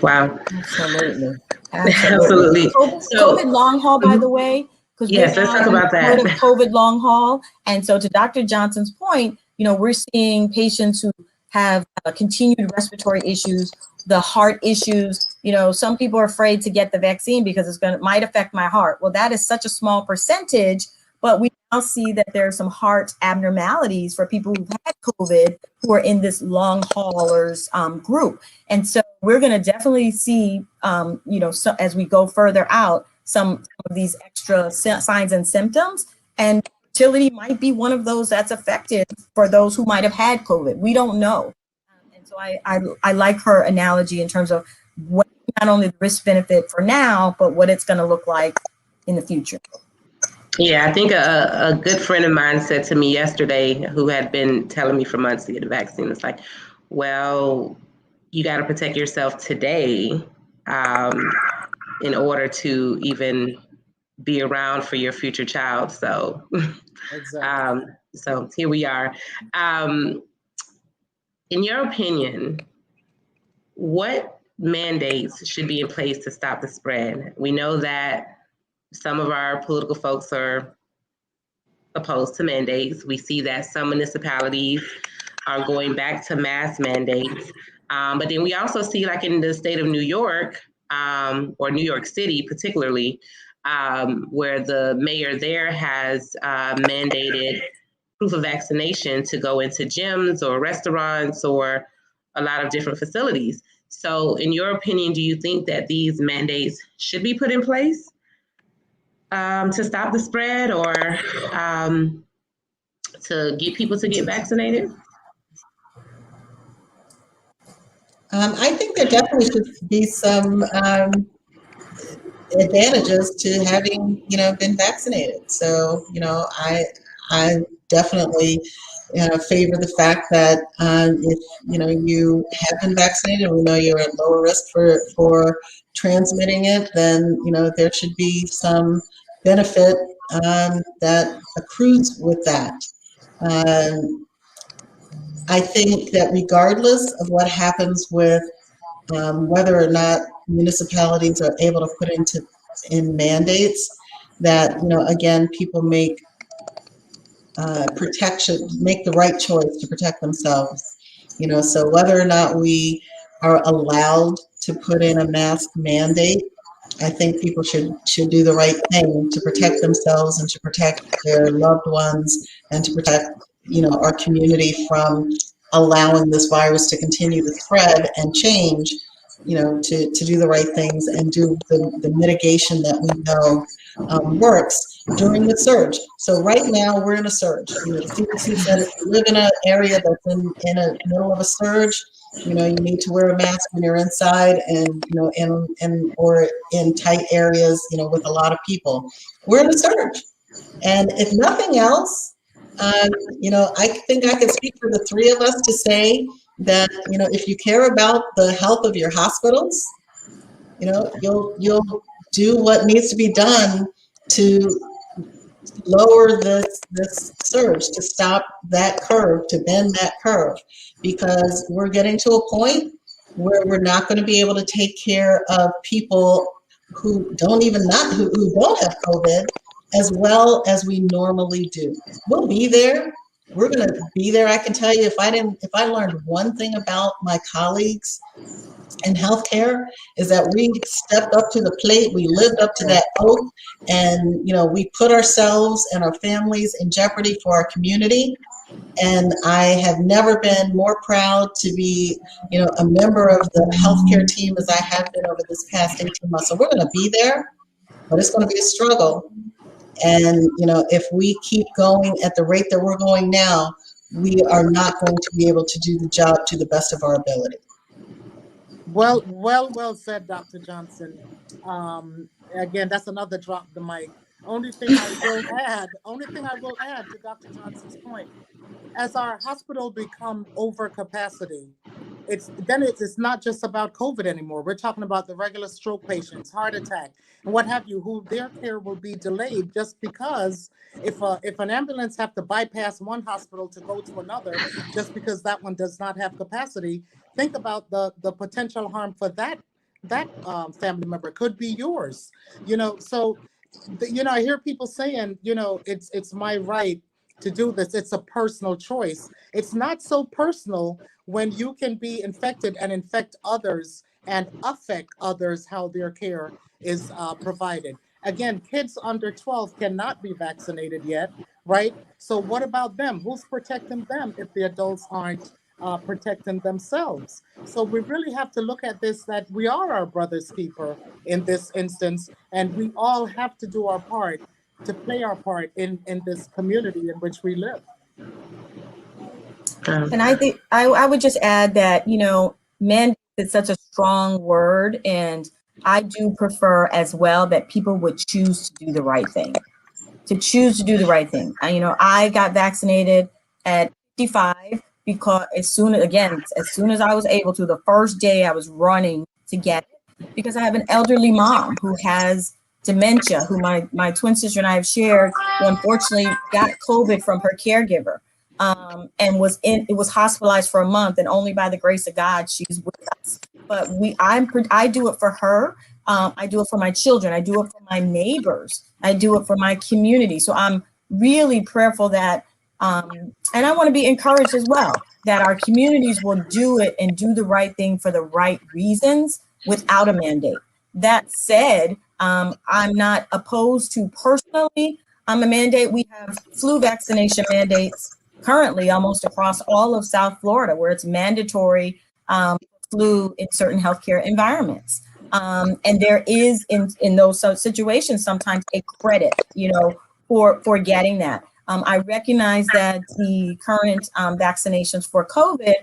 Wow. Absolutely. Absolutely. COVID long haul, by the way. Yes, let's talk about that. COVID long haul. And so to Dr. Johnson's point, we're seeing patients who have continued respiratory issues, the heart issues. Some people are afraid to get the vaccine because might affect my heart. Well, that is such a small percentage, but we now see that there are some heart abnormalities for people who've had COVID who are in this long haulers group. And so we're going to definitely see, so as we go further out, some of these extra signs and symptoms, and fertility might be one of those that's affected for those who might have had COVID. We don't know. And so I like her analogy in terms of what not only the risk benefit for now, but what it's going to look like in the future. Yeah, I think a good friend of mine said to me yesterday, who had been telling me for months to get a vaccine, it's like, well, you got to protect yourself today in order to even be around for your future child. So, Exactly. So here we are. In your opinion, what mandates should be in place to stop the spread? We know that some of our political folks are opposed to mandates. We see that some municipalities are going back to mass mandates. But then we also see, like in the state of New York, or New York City particularly, where the mayor there has mandated proof of vaccination to go into gyms or restaurants or a lot of different facilities. So in your opinion, do you think that these mandates should be put in place to stop the spread, or to get people to get vaccinated? I think there definitely should be some advantages to having, been vaccinated. So, I definitely favor the fact that if you have been vaccinated, we know you're at lower risk for transmitting it, then there should be some benefit that accrues with that. I think that regardless of what happens with whether or not municipalities are able to put in mandates, that again, people make make the right choice to protect themselves. So whether or not we are allowed to put in a mask mandate, I think people should do the right thing to protect themselves and to protect their loved ones and to protect our community from allowing this virus to continue to spread and change, to do the right things and do the mitigation that we know works during the surge. So right now we're in a surge. The CDC said if you live in an area that's in a middle of a surge, you need to wear a mask when you're inside and or in tight areas, with a lot of people. We're in a surge, and if nothing else, I think I can speak for the three of us to say that if you care about the health of your hospitals, you'll do what needs to be done to lower this surge, to stop that curve, to bend that curve, because we're getting to a point where we're not going to be able to take care of people who don't have COVID as well as we normally do. We'll be there. We're going to be there. I can tell you, if I learned one thing about my colleagues in healthcare, is that we stepped up to the plate, we lived up to that oath, and we put ourselves and our families in jeopardy for our community. And I have never been more proud to be, a member of the healthcare team as I have been over this past 18 months. So we're going to be there, but it's going to be a struggle. And if we keep going at the rate that we're going now, we are not going to be able to do the job to the best of our ability. Well said, Dr. Johnson. Again, that's another drop the mic. Only thing I will add to Dr. Johnson's point, as our hospital become over capacity, it's not just about COVID anymore. We're talking about the regular stroke patients, heart attack, and what have you, who their care will be delayed just because if an ambulance have to bypass one hospital to go to another, just because that one does not have capacity, think about the potential harm for that family member. Could be yours. So I hear people saying, it's my right to do this. It's a personal choice. It's not so personal when you can be infected and infect others and affect others how their care is provided. Again, kids under 12 cannot be vaccinated yet, right? So what about them? Who's protecting them if the adults aren't protecting themselves? So we really have to look at this, that we are our brother's keeper in this instance, and we all have to do our part to play our part in this community in which we live. And I think I would just add that, mandate is such a strong word, and I do prefer as well that people would choose to do the right thing. I got vaccinated at 55 because as soon as I was able to, the first day I was running to get it, because I have an elderly mom who has dementia, who my twin sister and I have shared, who unfortunately got COVID from her caregiver, and was hospitalized for a month, and only by the grace of God she's with us. But I do it for her. I do it for my children. I do it for my neighbors. I do it for my community. So I'm really prayerful that, and I want to be encouraged as well, that our communities will do it and do the right thing for the right reasons without a mandate. That said, I'm not opposed to personally a mandate. We have flu vaccination mandates currently almost across all of South Florida, where it's mandatory flu in certain healthcare environments. And there is in those situations sometimes a credit, for getting that. I recognize that the current vaccinations for COVID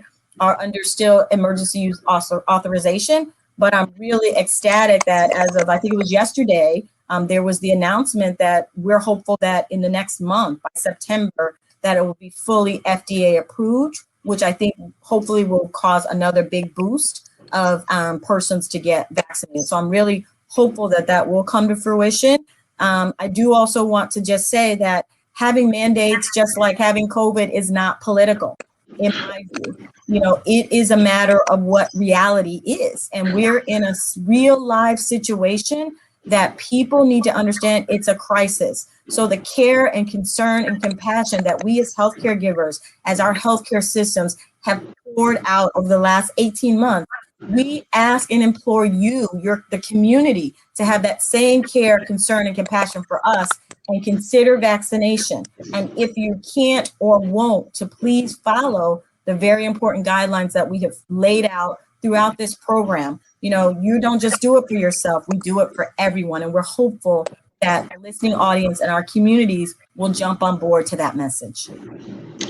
are under still emergency use authorization, but I'm really ecstatic that as of, I think it was yesterday, there was the announcement that we're hopeful that in the next month, by September, that it will be fully FDA approved, which I think hopefully will cause another big boost of persons to get vaccinated. So I'm really hopeful that that will come to fruition. I do also want to just say that having mandates, just like having COVID, is not political, in my view. You know, it is a matter of what reality is. And we're in a real live situation that people need to understand it's a crisis. So the care and concern and compassion that we as healthcare givers, as our healthcare systems have poured out over the last 18 months, we ask and implore you, the community, to have that same care, concern, and compassion for us and consider vaccination. And if you can't or won't, to please follow the very important guidelines that we have laid out throughout this program. You know, you don't just do it for yourself, we do it for everyone. And we're hopeful that the listening audience and our communities will jump on board to that message.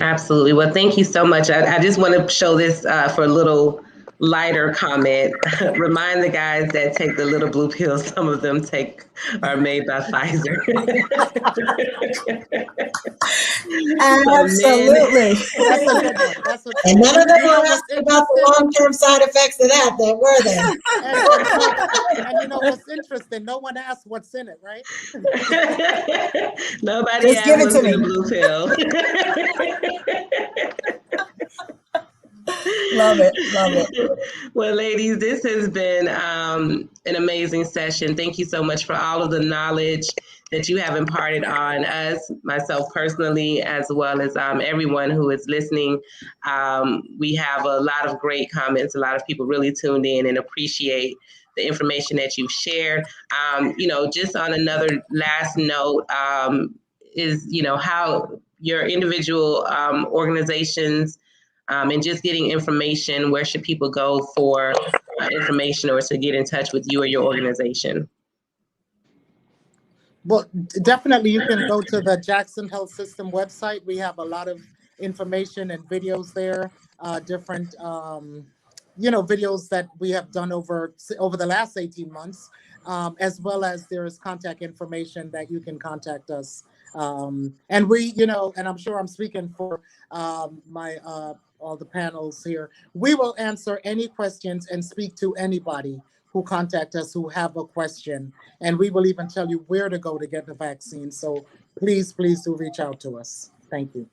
Absolutely. Well, thank you so much. I just want to show this for a little lighter comment. Remind the guys that take the little blue pills, some of them are made by Pfizer. Absolutely. That's a good one. That's a, And none of them were what's asking about the long-term side effects of that, were they? and you know what's interesting? No one asked what's in it, right? Nobody Just give it asked to what's in me. the blue pill. Love it. Well, ladies, this has been an amazing session. Thank you so much for all of the knowledge that you have imparted on us, myself personally, as well as everyone who is listening. We have a lot of great comments. A lot of people really tuned in and appreciate the information that you've shared. You know, just on another last note, is, you know, how your individual organizations and just getting information, where should people go for information or to get in touch with you or your organization? Well, definitely you can go to the Jackson Health System website. We have a lot of information and videos there, different, you know, videos that we have done over the last 18 months, as well as there is contact information that you can contact us. And we, you know, and I'm sure I'm speaking for all the panels here, we will answer any questions and speak to anybody who contact us who have a question. And we will even tell you where to go to get the vaccine. So please do reach out to us. Thank you.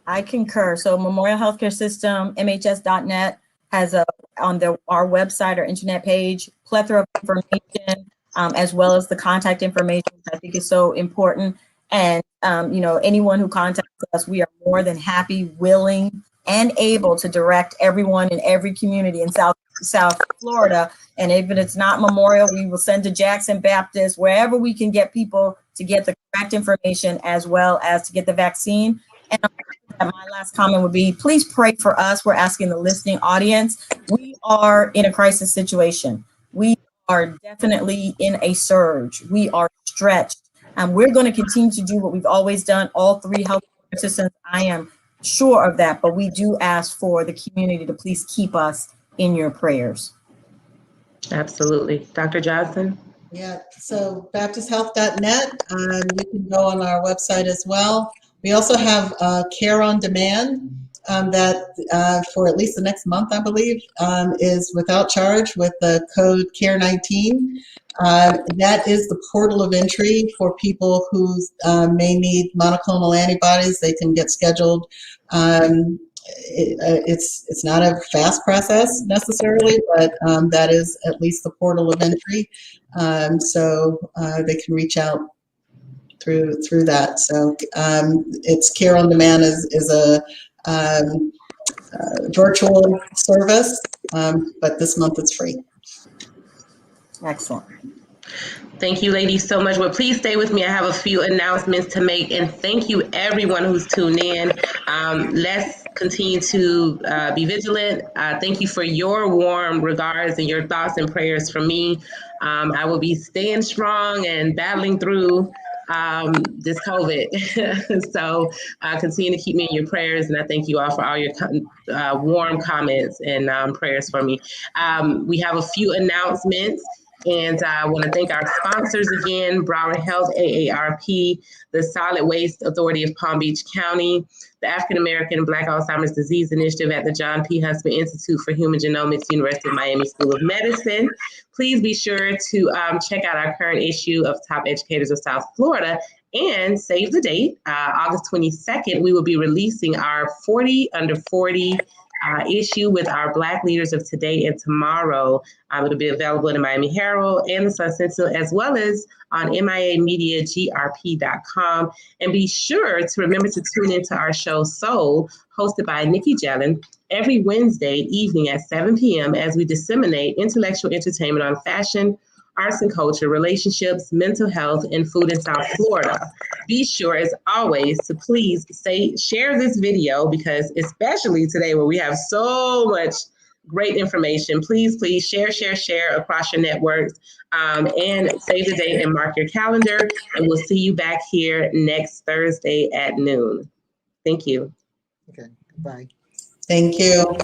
I concur. So Memorial Healthcare System, MHS.net, has on our website or internet page, plethora of information, as well as the contact information, which I think is so important. And, you know, anyone who contacts us, we are more than happy, willing, and able to direct everyone in every community in South Florida. And even if it's not Memorial, we will send to Jackson Baptist, wherever we can get people to get the correct information as well as to get the vaccine. And my last comment would be, please pray for us. We're asking the listening audience. We are in a crisis situation. We are definitely in a surge. We are stretched. And we're going to continue to do what we've always done, all three health systems. I am sure of that, but we do ask for the community to please keep us in your prayers. Absolutely. Dr. Johnson? Yeah, so baptisthealth.net, you can go on our website as well. We also have care on demand that for at least the next month, I believe, is without charge with the code CARE19. That is the portal of entry for people who may need monoclonal antibodies. They can get scheduled. It's not a fast process necessarily, but that is at least the portal of entry. So they can reach out through that. So it's Care on Demand is a virtual service, but this month it's free. Excellent. Thank you, ladies, so much. Well, please stay with me. I have a few announcements to make, and thank you everyone who's tuned in. Let's continue to be vigilant. Thank you for your warm regards and your thoughts and prayers for me. I will be staying strong and battling through this COVID. So continue to keep me in your prayers, and I thank you all for all your warm comments and prayers for me. We have a few announcements. And I want to thank our sponsors again, Broward Health, AARP, the Solid Waste Authority of Palm Beach County, the African American Black Alzheimer's Disease Initiative at the John P. Husband Institute for Human Genomics, University of Miami School of Medicine. Please be sure to check out our current issue of Top Educators of South Florida and save the date. August 22nd, we will be releasing our 40 under 40 issue with our Black leaders of today and tomorrow. It'll be available in the Miami Herald and the Sun Sentinel, as well as on miamediagrp.com. And be sure to remember to tune into our show Soul, hosted by Nikki Jellin, every Wednesday evening at 7 p.m. as we disseminate intellectual entertainment on fashion, arts and culture, relationships, mental health, and food in South Florida. Be sure, as always, to please share this video, because especially today where we have so much great information, please share across your networks, and save the date and mark your calendar. And we'll see you back here next Thursday at noon. Thank you. Okay, bye. Thank you.